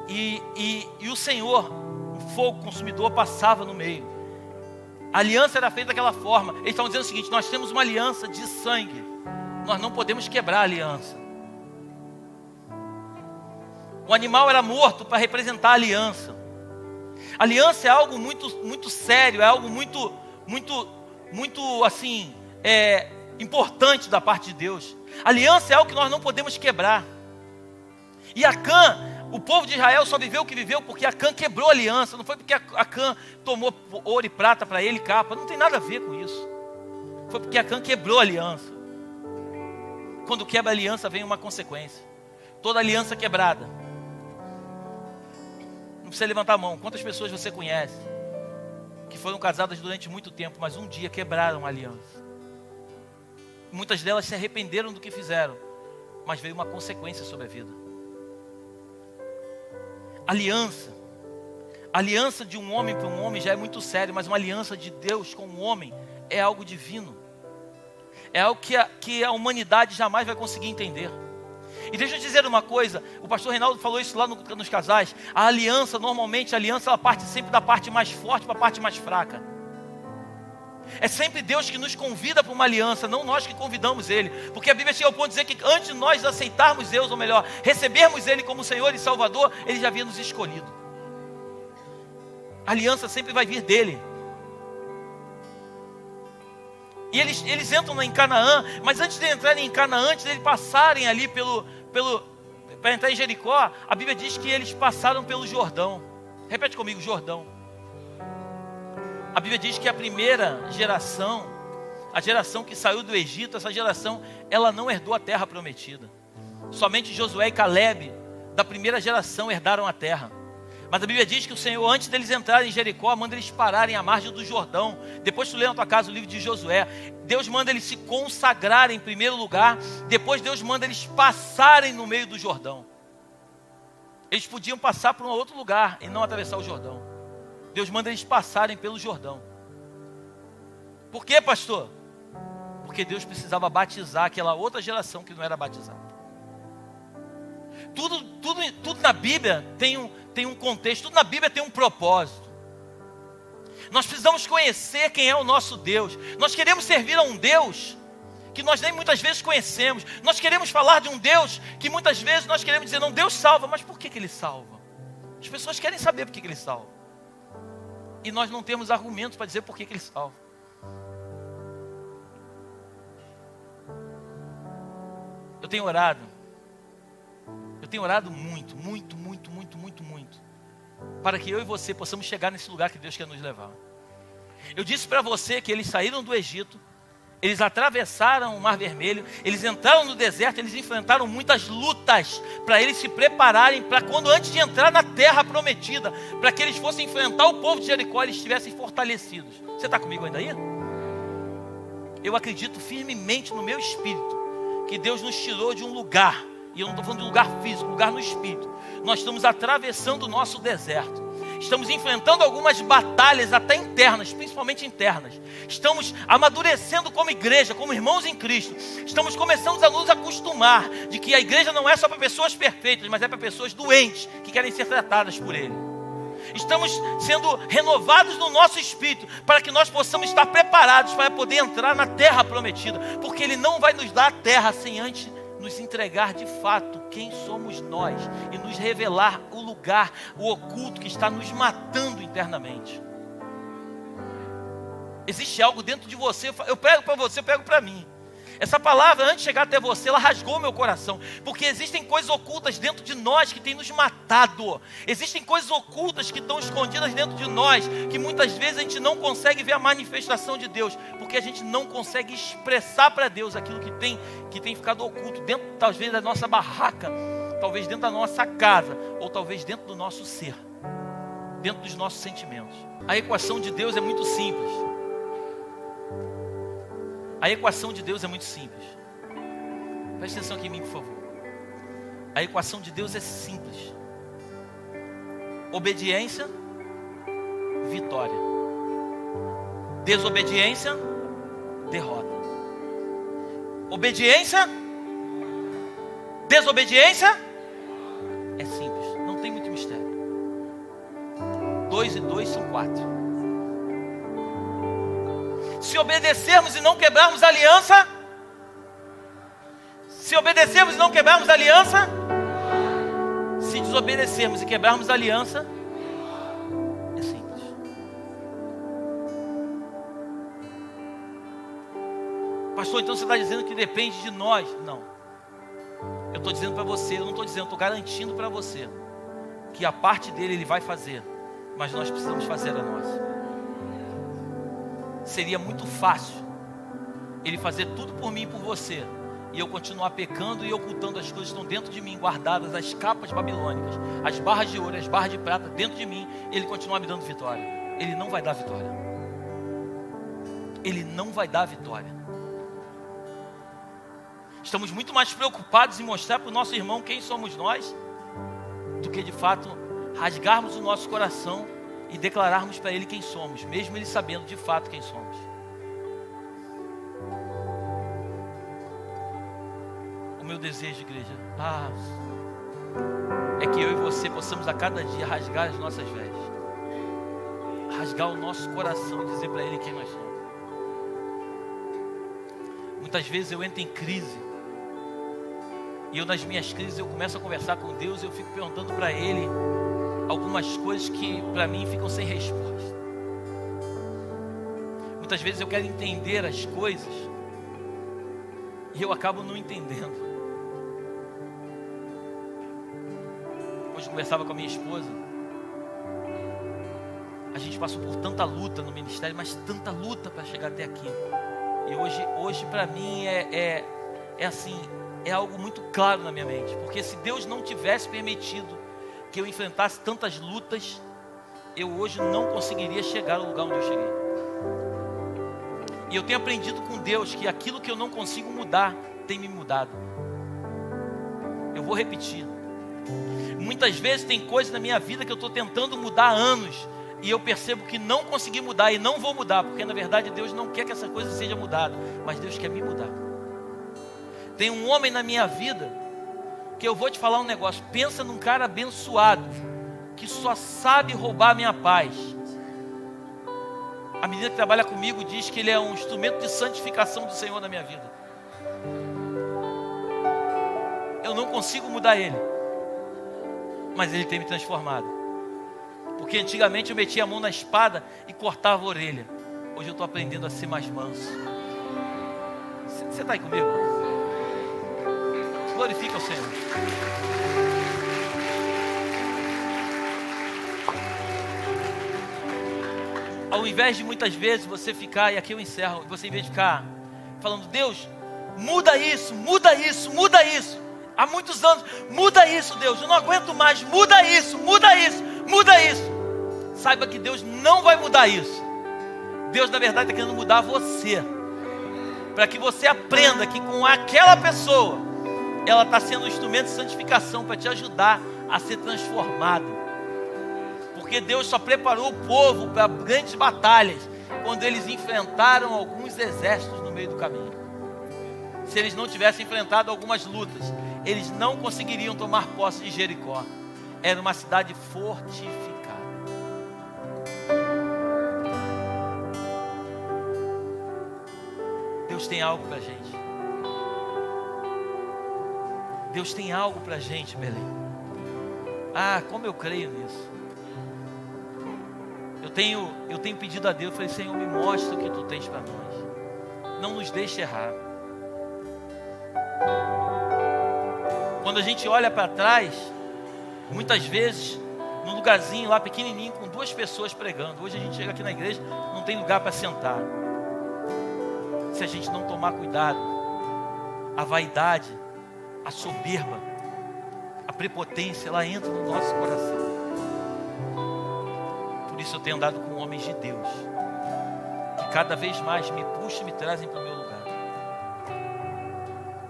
E o Senhor, o fogo consumidor, passava no meio. A aliança era feita daquela forma. Eles estavam dizendo o seguinte: nós temos uma aliança de sangue. Nós não podemos quebrar a aliança. O animal era morto para representar a aliança. A aliança é algo muito, muito sério, é algo muito assim, importante da parte de Deus. A aliança é algo que nós não podemos quebrar. E Acã, o povo de Israel só viveu o que viveu porque Acã quebrou a aliança. Não foi porque Acã tomou ouro e prata para ele, capa. Não tem nada a ver com isso. Foi porque Acã quebrou a aliança. Quando quebra a aliança vem uma consequência. Toda aliança quebrada. Não precisa levantar a mão. Quantas pessoas você conhece que foram casadas durante muito tempo, mas um dia quebraram a aliança? Muitas delas se arrependeram do que fizeram, mas veio uma consequência sobre a vida. Aliança de um homem para um homem já é muito sério, mas uma aliança de Deus com um homem é algo divino. É algo que a humanidade jamais vai conseguir entender. E deixa eu dizer uma coisa, o pastor Reinaldo falou isso lá nos casais. A aliança, normalmente a aliança ela parte sempre da parte mais forte para a parte mais fraca. É sempre Deus que nos convida para uma aliança, não nós que convidamos Ele. Porque a Bíblia chega ao ponto de dizer que antes de nós aceitarmos Deus, ou melhor, recebermos Ele como Senhor e Salvador, Ele já havia nos escolhido. A aliança sempre vai vir dEle. E eles entram em Canaã, mas antes de entrarem em Canaã, antes de eles passarem ali para entrar em Jericó, a Bíblia diz que eles passaram pelo Jordão. Repete comigo, Jordão. A Bíblia diz que a primeira geração, a geração que saiu do Egito, essa geração, ela não herdou a terra prometida. Somente Josué e Caleb, da primeira geração, herdaram a terra. Mas a Bíblia diz que o Senhor, antes deles entrarem em Jericó, manda eles pararem à margem do Jordão. Depois tu lê na tua casa o livro de Josué. Deus manda eles se consagrarem em primeiro lugar. Depois Deus manda eles passarem no meio do Jordão. Eles podiam passar para um outro lugar e não atravessar o Jordão. Deus manda eles passarem pelo Jordão. Por quê, pastor? Porque Deus precisava batizar aquela outra geração que não era batizada. Tudo na Bíblia tem um contexto, tudo na Bíblia tem um propósito. Nós precisamos conhecer quem é o nosso Deus. Nós queremos servir a um Deus que nós nem muitas vezes conhecemos. Nós queremos falar de um Deus que muitas vezes nós queremos dizer, não, Deus salva, mas por que Ele salva? As pessoas querem saber por que Ele salva. E nós não temos argumentos para dizer por que Ele salva. Eu tenho orado muito, para que eu e você possamos chegar nesse lugar que Deus quer nos levar. Eu disse para você que eles saíram do Egito, eles atravessaram o Mar Vermelho, eles entraram no deserto, eles enfrentaram muitas lutas, para eles se prepararem, para quando antes de entrar na terra prometida, para que eles fossem enfrentar o povo de Jericó, eles estivessem fortalecidos. Você está comigo ainda aí? Eu acredito firmemente no meu espírito, que Deus nos tirou de um lugar, e eu não estou falando de um lugar físico, um lugar no espírito. Nós estamos atravessando o nosso deserto. Estamos enfrentando algumas batalhas até internas, principalmente internas. Estamos amadurecendo como igreja, como irmãos em Cristo. Estamos começando a nos acostumar de que a igreja não é só para pessoas perfeitas, mas é para pessoas doentes que querem ser tratadas por Ele. Estamos sendo renovados no nosso espírito para que nós possamos estar preparados para poder entrar na terra prometida. Porque Ele não vai nos dar a terra sem antes nos entregar de fato quem somos nós e nos revelar o lugar, o oculto que está nos matando internamente. Existe algo dentro de você, eu prego para você, eu prego para mim. Essa palavra, antes de chegar até você, ela rasgou meu coração, porque existem coisas ocultas dentro de nós que têm nos matado. Existem coisas ocultas que estão escondidas dentro de nós, que muitas vezes a gente não consegue ver a manifestação de Deus, porque a gente não consegue expressar para Deus aquilo que tem ficado oculto dentro, talvez, da nossa barraca, talvez dentro da nossa casa, ou talvez dentro do nosso ser, dentro dos nossos sentimentos. A equação de Deus é muito simples. A equação de Deus é muito simples. Preste atenção aqui em mim, por favor. A equação de Deus é simples: obediência, vitória. Desobediência, derrota. Obediência, desobediência, é simples, não tem muito mistério. 2 e 2 são 4. Se obedecermos e não quebrarmos a aliança, se obedecermos e não quebrarmos a aliança, se desobedecermos e quebrarmos a aliança, é simples. Pastor, então você está dizendo que depende de nós? Não. Eu estou dizendo para você, eu não estou dizendo, eu estou garantindo para você que a parte dele ele vai fazer, mas nós precisamos fazer a nossa. Seria muito fácil ele fazer tudo por mim e por você, e eu continuar pecando e ocultando as coisas que estão dentro de mim, guardadas, as capas babilônicas, as barras de ouro, as barras de prata dentro de mim, e ele continuar me dando vitória. Ele não vai dar vitória. Ele não vai dar vitória. Estamos muito mais preocupados em mostrar para o nosso irmão quem somos nós, do que de fato rasgarmos o nosso coração e declararmos para ele quem somos, mesmo ele sabendo de fato quem somos. O meu desejo, igreja, é que eu e você possamos a cada dia rasgar as nossas vestes, rasgar o nosso coração e dizer para ele quem nós somos. Muitas vezes eu entro em crise, e eu nas minhas crises eu começo a conversar com Deus, e eu fico perguntando para ele algumas coisas que para mim ficam sem resposta. Muitas vezes eu quero entender as coisas e eu acabo não entendendo. Hoje eu conversava com a minha esposa. A gente passou por tanta luta no ministério, mas tanta luta para chegar até aqui. E hoje para mim é assim, é algo muito claro na minha mente. Porque se Deus não tivesse permitido que eu enfrentasse tantas lutas, eu hoje não conseguiria chegar ao lugar onde eu cheguei. E eu tenho aprendido com Deus que aquilo que eu não consigo mudar tem me mudado. Eu vou repetir. Muitas vezes tem coisas na minha vida que eu estou tentando mudar há anos, e eu percebo que não consegui mudar e não vou mudar, porque na verdade Deus não quer que essa coisa seja mudada, mas Deus quer me mudar. Tem um homem na minha vida que eu vou te falar um negócio. Pensa num cara abençoado que só sabe roubar a minha paz. A menina que trabalha comigo diz que ele é um instrumento de santificação do Senhor na minha vida. Eu não consigo mudar ele, mas ele tem me transformado. Porque antigamente eu metia a mão na espada e cortava a orelha. Hoje eu estou aprendendo a ser mais manso. Você está aí comigo? Glorifica o Senhor. Ao invés de muitas vezes você ficar, e aqui eu encerro, você em vez de ficar falando, Deus, muda isso, muda isso, muda isso. Há muitos anos, muda isso, Deus, eu não aguento mais, muda isso, muda isso, muda isso. Saiba que Deus não vai mudar isso. Deus na verdade está querendo mudar você, para que você aprenda que com aquela pessoa, ela está sendo um instrumento de santificação para te ajudar a ser transformado. Porque Deus só preparou o povo para grandes batalhas quando eles enfrentaram alguns exércitos no meio do caminho. Se eles não tivessem enfrentado algumas lutas, eles não conseguiriam tomar posse de Jericó. Era uma cidade fortificada. Deus tem algo para a gente. Deus tem algo para a gente, Belém. Como eu creio nisso. Eu tenho pedido a Deus, falei, Senhor, me mostra o que Tu tens para nós. Não nos deixe errar. Quando a gente olha para trás, muitas vezes, num lugarzinho lá pequenininho, com 2 pessoas pregando. Hoje a gente chega aqui na igreja, não tem lugar para sentar. Se a gente não tomar cuidado, a vaidade, a soberba, a prepotência, ela entra no nosso coração. Por isso eu tenho andado com homens de Deus, que cada vez mais me puxam e me trazem para o meu lugar.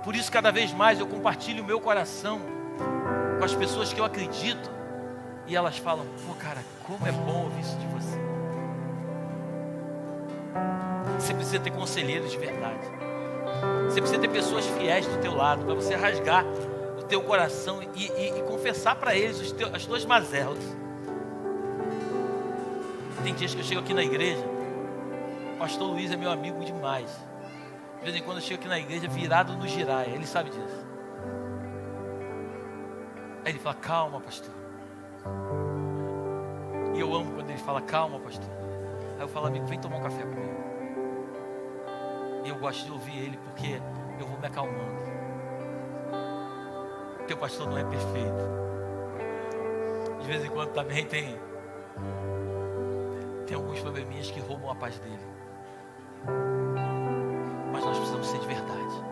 Por isso cada vez mais eu compartilho o meu coração com as pessoas que eu acredito, e elas falam: pô, cara, como é bom ouvir isso de você. Você precisa ter conselheiros de verdade. Você precisa ter pessoas fiéis do teu lado, para você rasgar o teu coração e confessar para eles as tuas mazelas. Tem dias que eu chego aqui na igreja, o pastor Luiz é meu amigo demais. De vez em quando eu chego aqui na igreja virado no giraia, ele sabe disso. Aí ele fala: calma, pastor. E eu amo quando ele fala: calma, pastor. Aí eu falo: amigo, vem tomar um café comigo. E eu gosto de ouvir ele, porque eu vou me acalmando. Porque o pastor não é perfeito. De vez em quando também tem alguns probleminhas que roubam a paz dele. Mas nós precisamos ser de verdade.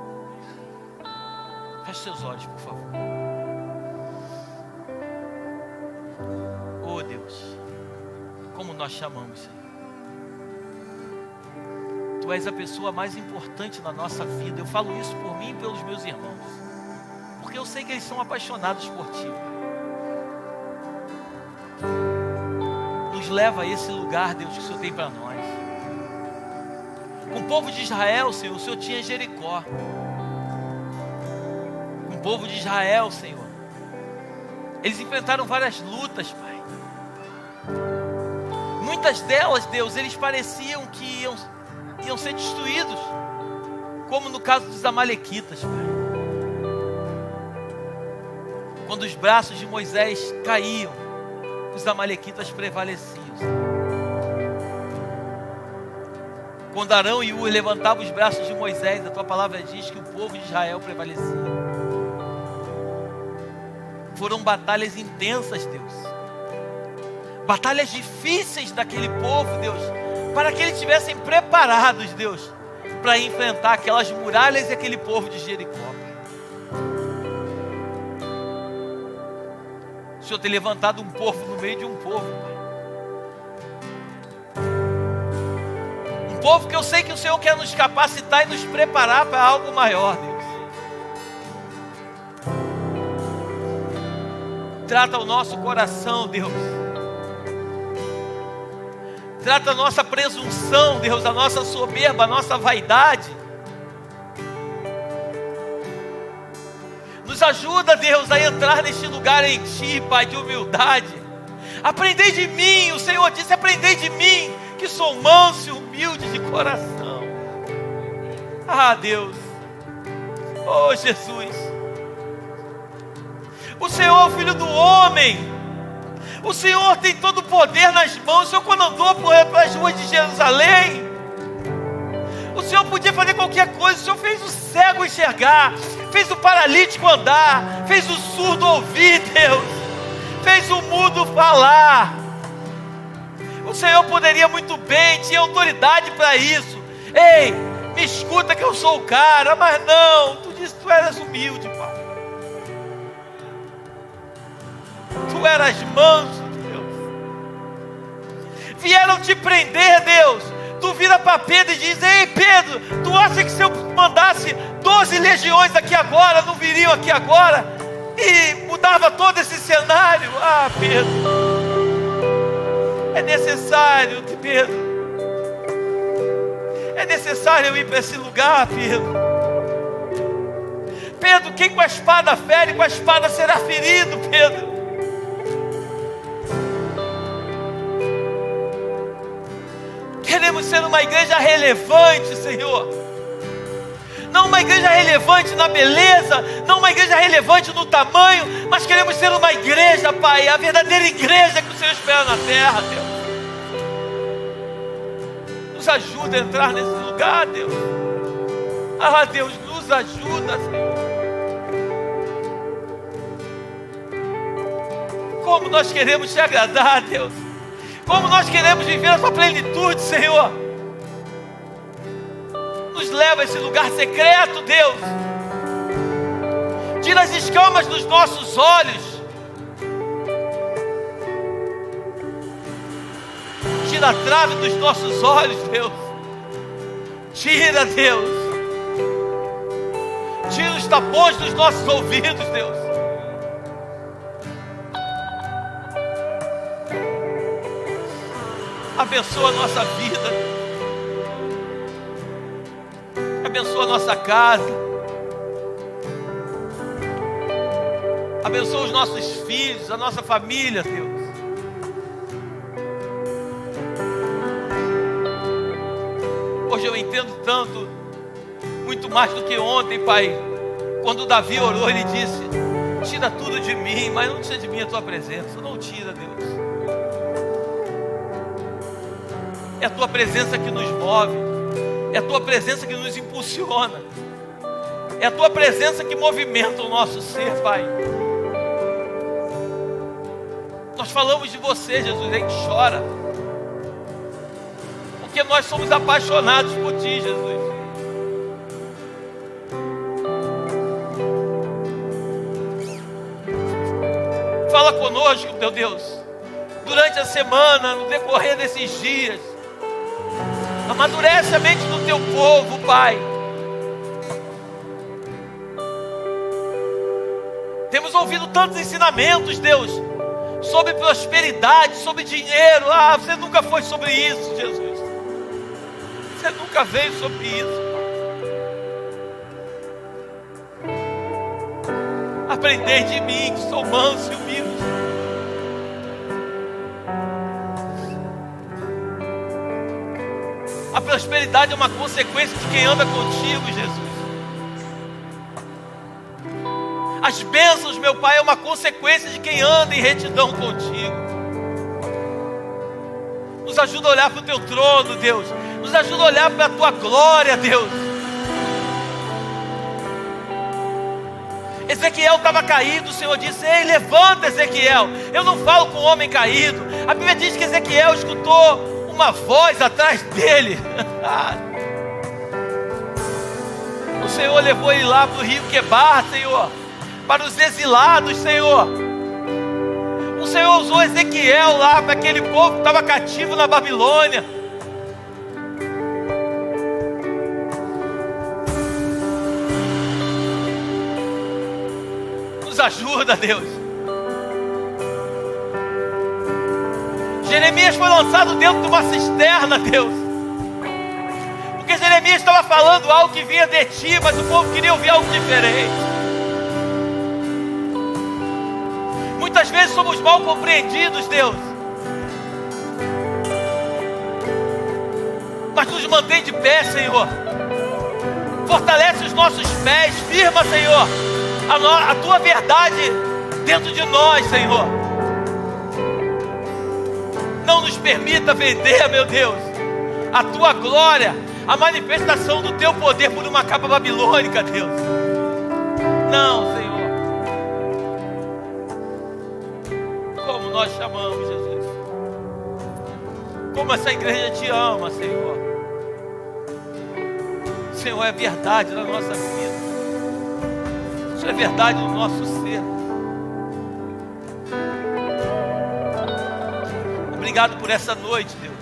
Feche seus olhos, por favor. Oh Deus, como nós chamamos, Senhor. Tu és a pessoa mais importante na nossa vida. Eu falo isso por mim e pelos meus irmãos, porque eu sei que eles são apaixonados por Ti. Nos leva a esse lugar, Deus, que o Senhor tem para nós. Com o povo de Israel, Senhor, o Senhor tinha Jericó. Com o povo de Israel, Senhor, eles enfrentaram várias lutas, Pai. Muitas delas, Deus, eles pareciam que iam ser destruídos, como no caso dos amalequitas, Pai. Quando os braços de Moisés caíam, os amalequitas prevaleciam. Quando Arão e Ur levantavam os braços de Moisés, a tua palavra diz que o povo de Israel prevalecia. Foram batalhas intensas, Deus. Batalhas difíceis daquele povo, Deus, para que eles estivessem preparados, Deus, para enfrentar aquelas muralhas e aquele povo de Jericó. O Senhor tem levantado um povo no meio de um povo, Pai. Um povo que eu sei que o Senhor quer nos capacitar e nos preparar para algo maior, Deus. Trata o nosso coração, Deus. Trata a nossa presunção, Deus, a nossa soberba, a nossa vaidade. Nos ajuda, Deus, a entrar neste lugar em Ti, Pai, de humildade. Aprendei de mim, o Senhor disse: aprendei de mim, que sou manso e humilde de coração. Ah, Deus. Oh, Jesus. O Senhor é o Filho do homem. O Senhor tem todo o poder nas mãos. O Senhor, quando andou pelas ruas de Jerusalém, o Senhor podia fazer qualquer coisa. O Senhor fez o cego enxergar, fez o paralítico andar, fez o surdo ouvir, Deus, fez o mudo falar. O Senhor poderia muito bem, tinha autoridade para isso. Ei, me escuta que eu sou o cara. Mas não, tu disse que tu eras humilde, Pai. Tu eras manso, Deus. Vieram te prender, Deus. Tu vira para Pedro e diz: ei, Pedro, tu acha que se eu mandasse 12 legiões aqui agora, não viriam aqui agora? E mudava todo esse cenário? Ah, Pedro, é necessário, Pedro. É necessário eu ir para esse lugar, Pedro. Pedro, quem com a espada fere, com a espada será ferido, Pedro. Queremos ser uma igreja relevante, Senhor. Não uma igreja relevante na beleza, não uma igreja relevante no tamanho, mas queremos ser uma igreja, Pai, a verdadeira igreja que o Senhor espera na terra, Deus. Nos ajuda a entrar nesse lugar, Deus. Ah, Deus, nos ajuda, Senhor. Como nós queremos te agradar, Deus. Como nós queremos viver a tua plenitude, Senhor. Nos leva a esse lugar secreto, Deus. Tira as escamas dos nossos olhos. Tira a trave dos nossos olhos, Deus. Tira, Deus. Tira os tapões dos nossos ouvidos, Deus. Abençoa a nossa vida. Abençoa a nossa casa. Abençoa os nossos filhos, a nossa família, Deus. Hoje eu entendo tanto, muito mais do que ontem, Pai. Quando Davi orou, ele disse: tira tudo de mim, mas não tira de mim a tua presença. Não tira, Deus. É a tua presença que nos move. É a tua presença que nos impulsiona. É a tua presença que movimenta o nosso ser, Pai. Nós falamos de você, Jesus, a gente chora. Porque nós somos apaixonados por ti, Jesus. Fala conosco, meu Deus, durante a semana, no decorrer desses dias. Amadurece a mente do teu povo, Pai. Temos ouvido tantos ensinamentos, Deus, sobre prosperidade, sobre dinheiro. Ah, você nunca foi sobre isso, Jesus. Você nunca veio sobre isso. Aprendei de mim, que sou manso e humilde. A prosperidade é uma consequência de quem anda contigo, Jesus. As bênçãos, meu Pai, é uma consequência de quem anda em retidão contigo. Nos ajuda a olhar para o teu trono, Deus. Nos ajuda a olhar para a tua glória, Deus. Ezequiel estava caído, o Senhor disse: ei, levanta, Ezequiel. Eu não falo com o homem caído. A Bíblia diz que Ezequiel escutou uma voz atrás dele. O Senhor levou ele lá para o rio Quebar, Senhor, para os exilados, Senhor. O Senhor usou Ezequiel lá para aquele povo que estava cativo na Babilônia. Nos ajuda, Deus. Jeremias foi lançado dentro de uma cisterna, Deus, porque Jeremias estava falando algo que vinha de ti, mas o povo queria ouvir algo diferente. Muitas vezes somos mal compreendidos, Deus, mas nos mantém de pé, Senhor. Fortalece os nossos pés, firma, Senhor, a tua verdade dentro de nós, Senhor. Não nos permita vender, meu Deus, a tua glória, a manifestação do teu poder por uma capa babilônica, Deus. Não, Senhor. Como nós chamamos, Jesus. Como essa igreja te ama, Senhor. Senhor, é verdade na nossa vida. Isso é verdade no nosso ser. Obrigado por essa noite, Deus.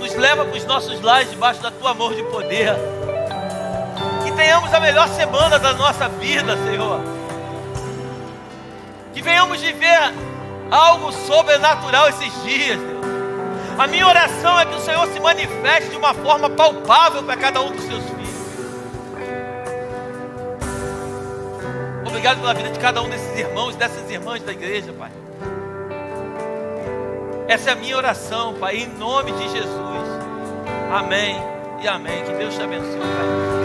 Nos leva para os nossos lares debaixo da tua mão de poder. Que tenhamos a melhor semana da nossa vida, Senhor. Que venhamos viver algo sobrenatural esses dias, Deus. A minha oração é que o Senhor se manifeste de uma forma palpável para cada um dos seus filhos. Obrigado pela vida de cada um desses irmãos e dessas irmãs da igreja, Pai. Essa é a minha oração, Pai, em nome de Jesus. Amém e amém. Que Deus te abençoe, Pai.